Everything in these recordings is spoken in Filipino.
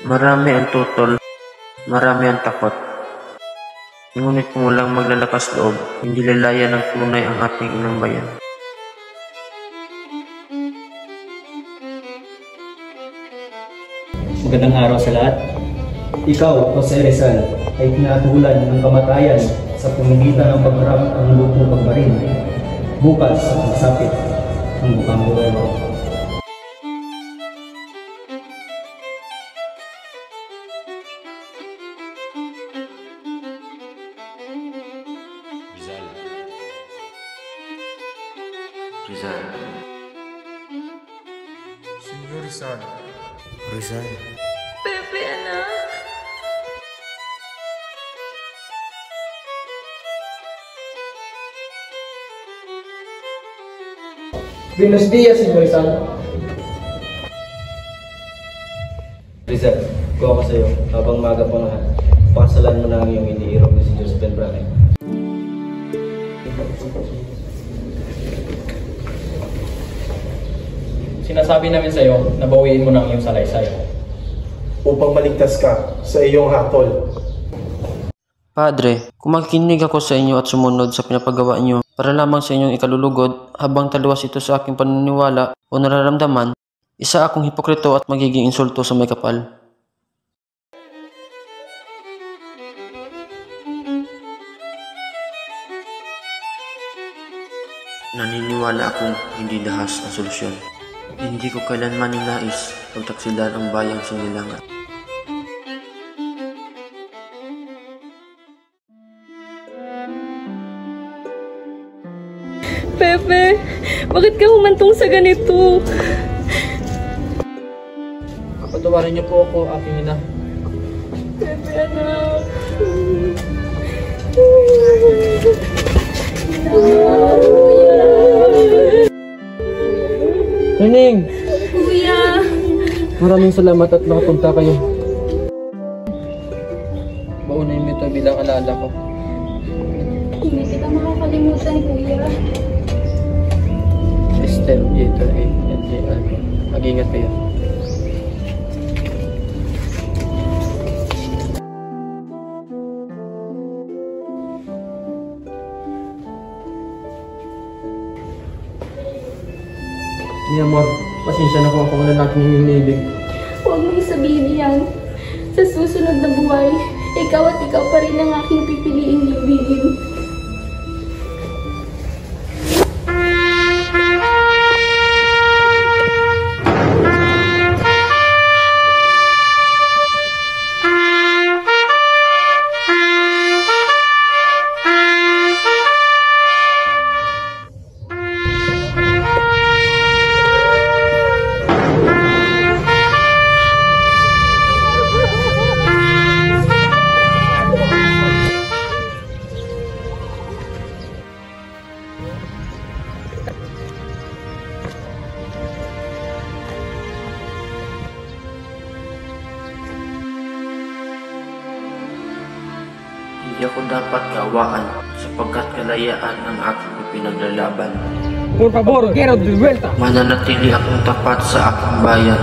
Marami ang tutol, marami ang takot. Ngunit kung walang maglalakas loob, hindi lalayan ng tunay ang ating inang bayan. Magandang araw sa lahat. Ikaw, Jose Rizal, ay tinatulan ng kamatayan sa pamamagitan ng pagharap ng lupong pagbarin. Bukas, magsapit ang bukang gobyerno. Rizal. Senyor Rizal. Rizal. Pepe, anak. Buenos días, Senyor Rizal. Rizal, kuha ko sa iyo. Habang maga pa lahat, pasalan mo na ang iyong iniirog na si Josephine Bracken. Sinasabi namin sa iyo na bawiin mo na ang iyong salaysay. Upang maligtas ka sa iyong hatol. Padre, kung makikinig ako sa inyo at sumunod sa pinapagawa niyo para lamang sa inyong ikalulugod habang taliwas ito sa aking paniniwala o nararamdaman, isa akong hipokrito at magiging insulto sa may kapal. Naniniwala akong hindi dahas ang solusyon. Hindi ko kailanman ninais pagtaksilan ang bayang sinilangan. Pepe, bakit ka humantong sa ganito? Patawarin niyo po ako, aking ina. Pepe, anak. Nining! Kuya! Maraming salamat at nakapunta kayo. Baunin mo ito bilang alaala ko. Hindi kita makakalimutan, Kuya. Estelle, Jeter, and J.R. Mag-ingat kayo. Ni amor, pasensya na kung ako wala natin hinihilig. Huwag mong sabihin yan. Sa susunod na buhay, ikaw at ikaw pa rin ang aking pipiliing ibigin. Hindi ako dapat kawaan sapagkat kalayaan ang aking ipinaglalaban. Por favor, quiero de vuelta! Mananatili akong tapat sa aking bayan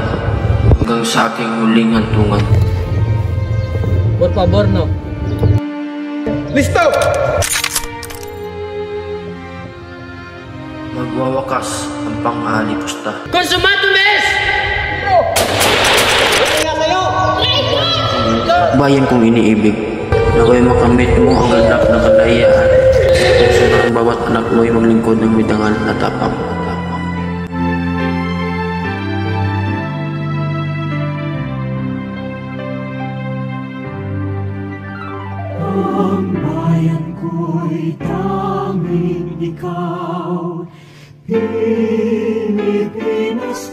hanggang sa aking huling hantungan. Por favor, no. Listo! Magwawakas ang pang-aalipusta. Consumato mes! Bayan kong iniibig, naway makamit mo ang ganap na kalayaan. Puso ng bawat anak mo ay maglingkod ng midangal na tapang. Ang bayan ko'y tanging ikaw, Pilipinas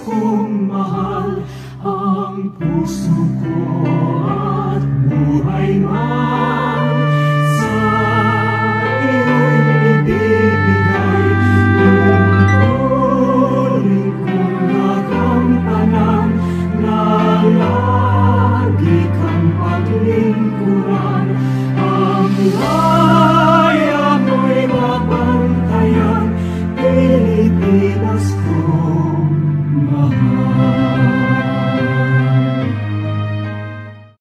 kong mahal, ang puso ko at buhay man sa iyo'y ibibigay. Tungkulin kong nagampanan na lagi kang paglingkuran ang